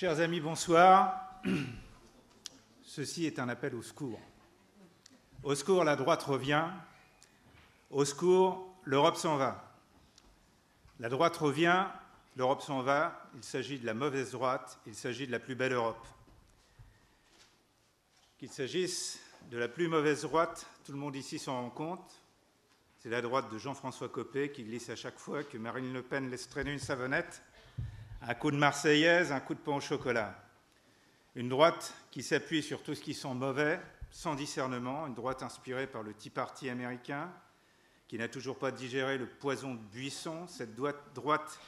Chers amis, bonsoir. Ceci est un appel au secours. Au secours, la droite revient. Au secours, l'Europe s'en va. La droite revient, l'Europe s'en va. Il s'agit de la mauvaise droite, il s'agit de la plus belle Europe. Qu'il s'agisse de la plus mauvaise droite, tout le monde ici s'en rend compte. C'est la droite de Jean-François Copé qui glisse à chaque fois que Marine Le Pen laisse traîner une savonnette. Un coup de Marseillaise, un coup de pain au chocolat. Une droite qui s'appuie sur tout ce qui sent mauvais, sans discernement, une droite inspirée par le Tea Party américain, qui n'a toujours pas digéré le poison de Buisson, cette droite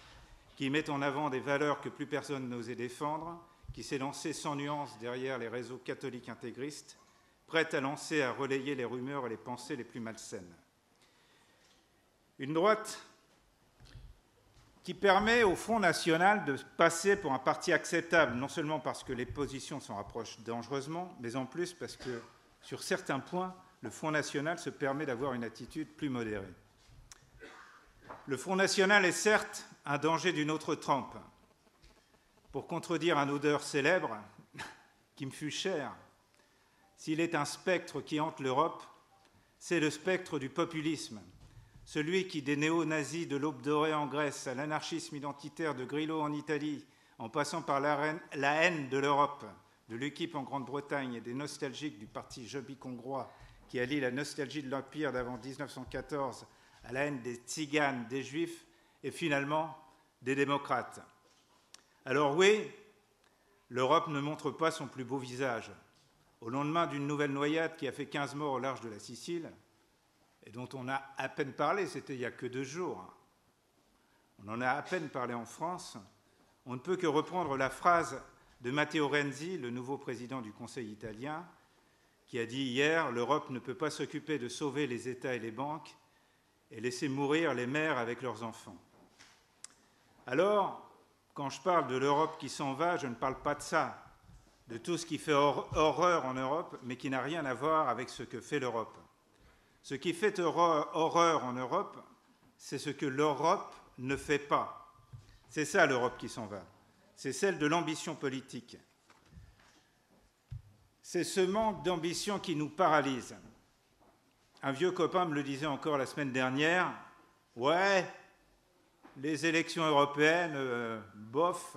qui met en avant des valeurs que plus personne n'osait défendre, qui s'est lancée sans nuance derrière les réseaux catholiques intégristes, prête à lancer, à relayer les rumeurs et les pensées les plus malsaines. Une droite qui permet au Front National de passer pour un parti acceptable, non seulement parce que les positions s'en rapprochent dangereusement, mais en plus parce que, sur certains points, le Front National se permet d'avoir une attitude plus modérée. Le Front National est certes un danger d'une autre trempe. Pour contredire un auteur célèbre, qui me fut cher, s'il est un spectre qui hante l'Europe, c'est le spectre du populisme. Celui qui, des néo-nazis de l'aube dorée en Grèce à l'anarchisme identitaire de Grillo en Italie, en passant par la haine de l'Europe, de l'UKIP en Grande-Bretagne et des nostalgiques du parti Jobbik hongrois, qui allie la nostalgie de l'Empire d'avant 1914 à la haine des tziganes, des juifs et finalement des démocrates. Alors oui, l'Europe ne montre pas son plus beau visage. Au lendemain d'une nouvelle noyade qui a fait 15 morts au large de la Sicile, et dont on a à peine parlé, c'était il n'y a que 2 jours. On en a à peine parlé en France. On ne peut que reprendre la phrase de Matteo Renzi, le nouveau président du Conseil italien, qui a dit hier « L'Europe ne peut pas s'occuper de sauver les États et les banques et laisser mourir les mères avec leurs enfants. » Alors, quand je parle de l'Europe qui s'en va, je ne parle pas de ça, de tout ce qui fait horreur en Europe, mais qui n'a rien à voir avec ce que fait l'Europe. Ce qui fait horreur en Europe, c'est ce que l'Europe ne fait pas. C'est ça l'Europe qui s'en va. C'est celle de l'ambition politique. C'est ce manque d'ambition qui nous paralyse. Un vieux copain me le disait encore la semaine dernière. Ouais, les élections européennes, bof.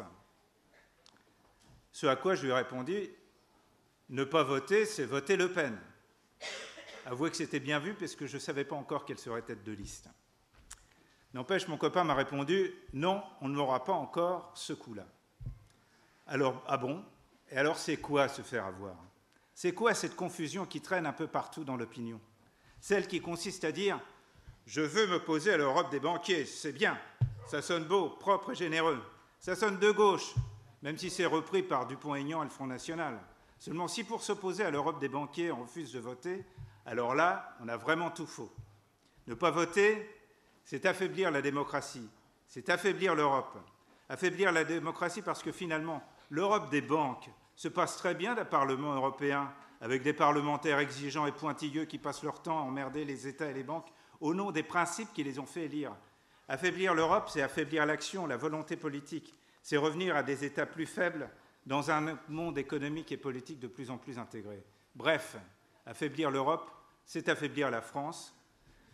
Ce à quoi je lui ai répondu, ne pas voter, c'est voter Le Pen. Avouez que c'était bien vu, parce que je ne savais pas encore quelle serait tête de liste. N'empêche, mon copain m'a répondu « Non, on n'aura pas encore ce coup-là. » Alors, ah bon? Et alors, c'est quoi se faire avoir? C'est quoi cette confusion qui traîne un peu partout dans l'opinion? Celle qui consiste à dire « Je veux m'opposer à l'Europe des banquiers, c'est bien, ça sonne beau, propre et généreux. Ça sonne de gauche, même si c'est repris par Dupont-Aignan et le Front National. Seulement, si pour s'opposer à l'Europe des banquiers, on refuse de voter, alors là, on a vraiment tout faux. Ne pas voter, c'est affaiblir la démocratie, c'est affaiblir l'Europe. Affaiblir la démocratie parce que finalement, l'Europe des banques se passe très bien d'un Parlement européen, avec des parlementaires exigeants et pointilleux qui passent leur temps à emmerder les États et les banques au nom des principes qui les ont fait élire. Affaiblir l'Europe, c'est affaiblir l'action, la volonté politique. C'est revenir à des États plus faibles dans un monde économique et politique de plus en plus intégré. Bref, affaiblir l'Europe, c'est affaiblir la France,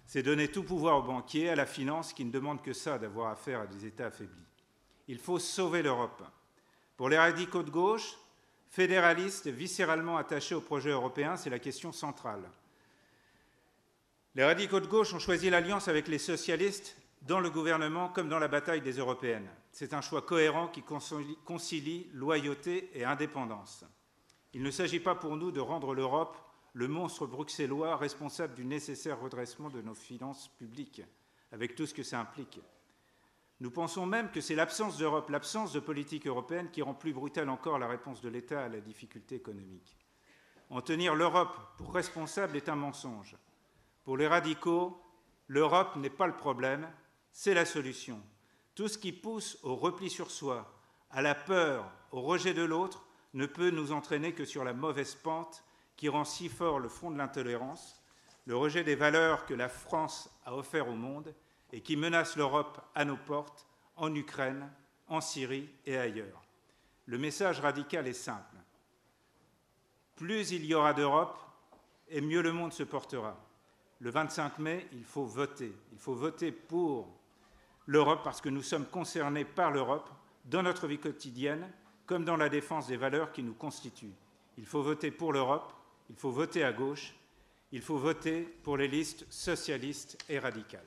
c'est donner tout pouvoir aux banquiers, à la finance, qui ne demandent que ça, d'avoir affaire à des États affaiblis. Il faut sauver l'Europe. Pour les radicaux de gauche, fédéralistes, viscéralement attachés au projet européen, c'est la question centrale. Les radicaux de gauche ont choisi l'alliance avec les socialistes dans le gouvernement comme dans la bataille des européennes. C'est un choix cohérent qui concilie loyauté et indépendance. Il ne s'agit pas pour nous de rendre l'Europe le monstre bruxellois responsable du nécessaire redressement de nos finances publiques, avec tout ce que ça implique. Nous pensons même que c'est l'absence d'Europe, l'absence de politique européenne qui rend plus brutale encore la réponse de l'État à la difficulté économique. En tenir l'Europe pour responsable est un mensonge. Pour les radicaux, l'Europe n'est pas le problème, c'est la solution. Tout ce qui pousse au repli sur soi, à la peur, au rejet de l'autre, ne peut nous entraîner que sur la mauvaise pente qui rend si fort le front de l'intolérance, le rejet des valeurs que la France a offert au monde et qui menace l'Europe à nos portes, en Ukraine, en Syrie et ailleurs. Le message radical est simple. Plus il y aura d'Europe, et mieux le monde se portera. Le 25 mai, il faut voter. Il faut voter pour l'Europe parce que nous sommes concernés par l'Europe dans notre vie quotidienne comme dans la défense des valeurs qui nous constituent. Il faut voter pour l'Europe, il faut voter à gauche, il faut voter pour les listes socialistes et radicales.